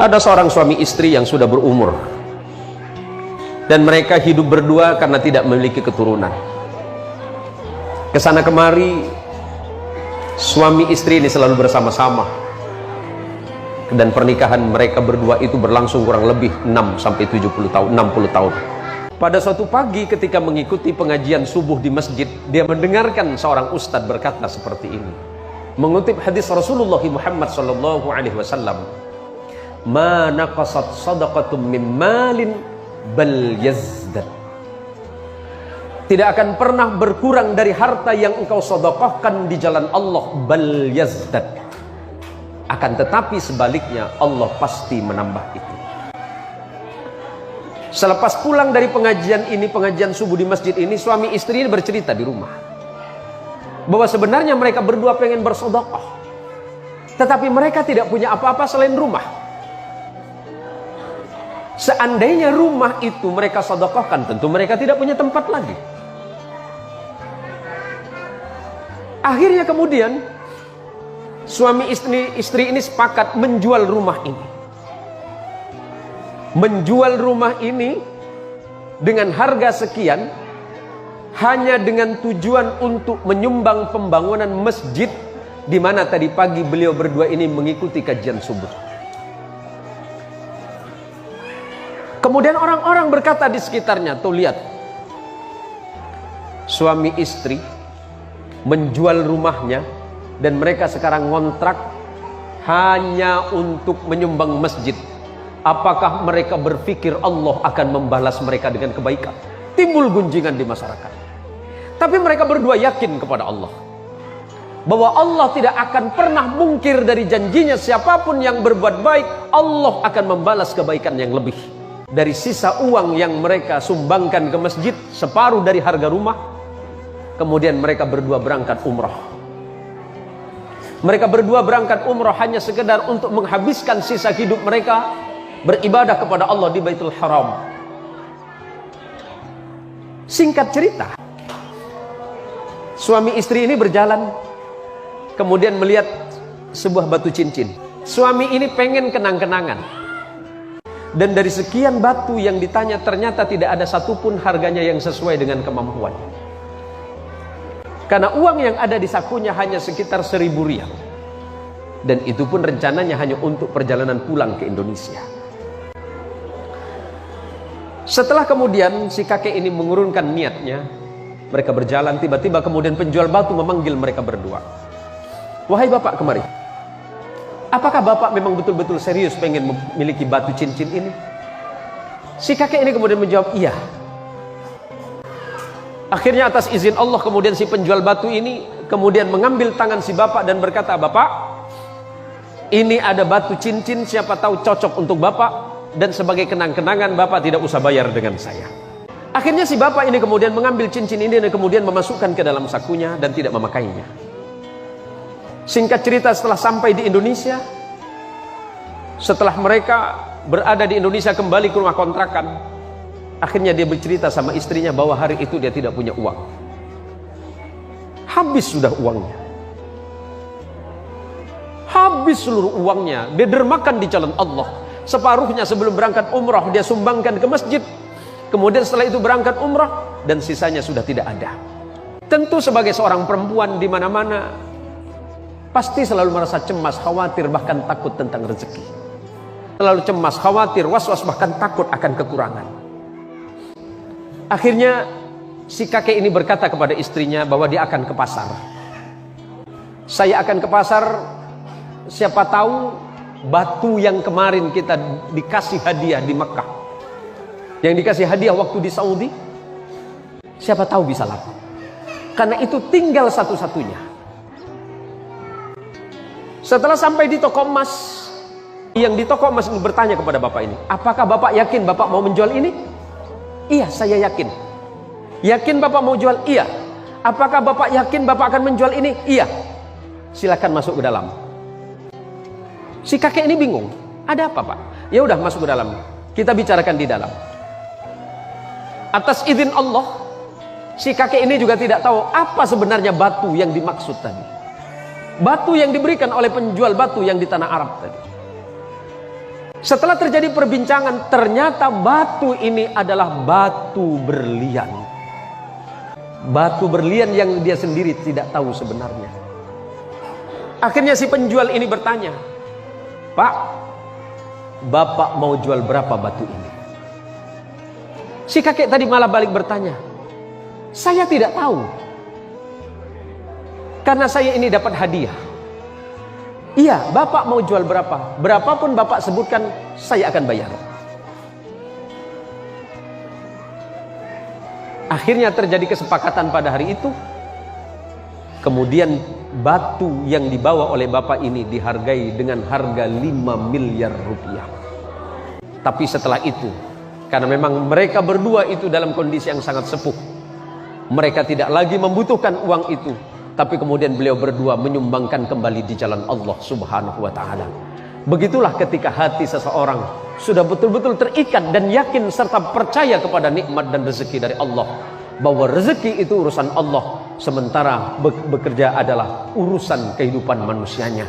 Ada seorang suami istri yang sudah berumur dan mereka hidup berdua karena tidak memiliki keturunan. Kesana kemari suami istri ini selalu bersama-sama, dan pernikahan mereka berdua itu berlangsung kurang lebih 6-70 tahun, 60 tahun. Pada suatu pagi ketika mengikuti pengajian subuh di masjid, dia mendengarkan seorang ustadz berkata seperti ini, mengutip hadis Rasulullah Muhammad SAW, "Ma naqasat sadaqatum min malin bal yazdad." Tidak akan pernah berkurang dari harta yang engkau sedekahkan di jalan Allah, bal yazdad. Akan tetapi sebaliknya Allah pasti menambah itu. Selepas pulang dari pengajian ini, pengajian subuh di masjid ini, suami istri ini bercerita di rumah bahwa sebenarnya mereka berdua pengen bersedekah, tetapi mereka tidak punya apa-apa selain rumah. Seandainya rumah itu mereka sedekahkan, tentu mereka tidak punya tempat lagi. Akhirnya kemudian suami istri ini sepakat menjual rumah ini. Menjual rumah ini dengan harga sekian, hanya dengan tujuan untuk menyumbang pembangunan masjid di mana tadi pagi beliau berdua ini mengikuti kajian subuh. Kemudian orang-orang berkata di sekitarnya, tuh lihat, suami istri menjual rumahnya dan mereka sekarang ngontrak hanya untuk menyumbang masjid. Apakah mereka berpikir Allah akan membalas mereka dengan kebaikan? Timbul gunjingan di masyarakat. Tapi mereka berdua yakin kepada Allah bahwa Allah tidak akan pernah mungkir dari janjinya. Siapapun yang berbuat baik, Allah akan membalas kebaikan yang lebih. Dari sisa uang yang mereka sumbangkan ke masjid, separuh dari harga rumah, kemudian mereka berdua berangkat umrah. Mereka berdua berangkat umrah hanya sekedar untuk menghabiskan sisa hidup mereka beribadah kepada Allah di Baitul Haram. Singkat cerita, suami istri ini berjalan, kemudian melihat sebuah batu cincin. Suami ini pengen kenang-kenangan, dan dari sekian batu yang ditanya ternyata tidak ada satupun harganya yang sesuai dengan kemampuan. Karena uang yang ada di sakunya hanya sekitar 1.000 rial, dan itu pun rencananya hanya untuk perjalanan pulang ke Indonesia. Setelah kemudian si kakek ini mengurungkan niatnya, mereka berjalan, tiba-tiba kemudian penjual batu memanggil mereka berdua. "Wahai bapak, kemari. Apakah bapak memang betul-betul serius pengen memiliki batu cincin ini?" Si kakek ini kemudian menjawab, "Iya." Akhirnya atas izin Allah kemudian si penjual batu ini kemudian mengambil tangan si bapak dan berkata, "Bapak, ini ada batu cincin, siapa tahu cocok untuk bapak, dan sebagai kenang-kenangan bapak tidak usah bayar dengan saya." Akhirnya si bapak ini kemudian mengambil cincin ini dan kemudian memasukkan ke dalam sakunya dan tidak memakainya. Singkat cerita, setelah sampai di Indonesia, setelah mereka berada di Indonesia kembali ke rumah kontrakan, akhirnya dia bercerita sama istrinya bahwa hari itu dia tidak punya uang. Habis sudah uangnya. Habis seluruh uangnya, dia dermakan di jalan Allah. Separuhnya sebelum berangkat umrah dia sumbangkan ke masjid. Kemudian setelah itu berangkat umrah dan sisanya sudah tidak ada. Tentu sebagai seorang perempuan di mana-mana pasti selalu merasa cemas, khawatir, bahkan takut tentang rezeki. Selalu cemas, khawatir, was-was, bahkan takut akan kekurangan. Akhirnya si kakek ini berkata kepada istrinya bahwa dia akan ke pasar. "Saya akan ke pasar, siapa tahu batu yang kemarin kita dikasih hadiah di Mekah, yang dikasih hadiah waktu di Saudi, siapa tahu bisa laku. Karena itu tinggal satu-satunya." Setelah sampai di toko emas, yang di toko emas bertanya kepada bapak ini, "Apakah bapak yakin bapak mau menjual ini?" "Iya, saya yakin." "Yakin bapak mau jual?" "Iya." "Apakah bapak yakin bapak akan menjual ini?" "Iya." "Silakan masuk ke dalam." Si kakek ini bingung, "Ada apa, Pak?" "Ya udah, masuk ke dalam, kita bicarakan di dalam." Atas izin Allah, si kakek ini juga tidak tahu apa sebenarnya batu yang dimaksud tadi. Batu yang diberikan oleh penjual batu yang di tanah Arab tadi. Setelah terjadi perbincangan, ternyata batu ini adalah batu berlian. Batu berlian yang dia sendiri tidak tahu sebenarnya. Akhirnya si penjual ini bertanya, "Pak, Bapak mau jual berapa batu ini?" Si kakek tadi malah balik bertanya, "Saya tidak tahu. Karena saya ini dapat hadiah. Iya, Bapak mau jual berapa? Berapapun Bapak sebutkan, saya akan bayar." Akhirnya terjadi kesepakatan pada hari itu. Kemudian batu yang dibawa oleh Bapak ini dihargai dengan harga 5 miliar rupiah. Tapi setelah itu, karena memang mereka berdua itu dalam kondisi yang sangat sepuh, mereka tidak lagi membutuhkan uang itu. Tapi kemudian beliau berdua menyumbangkan kembali di jalan Allah Subhanahu wa ta'ala. Begitulah ketika hati seseorang sudah betul-betul terikat dan yakin serta percaya kepada nikmat dan rezeki dari Allah, bahwa rezeki itu urusan Allah, sementara bekerja adalah urusan kehidupan manusianya.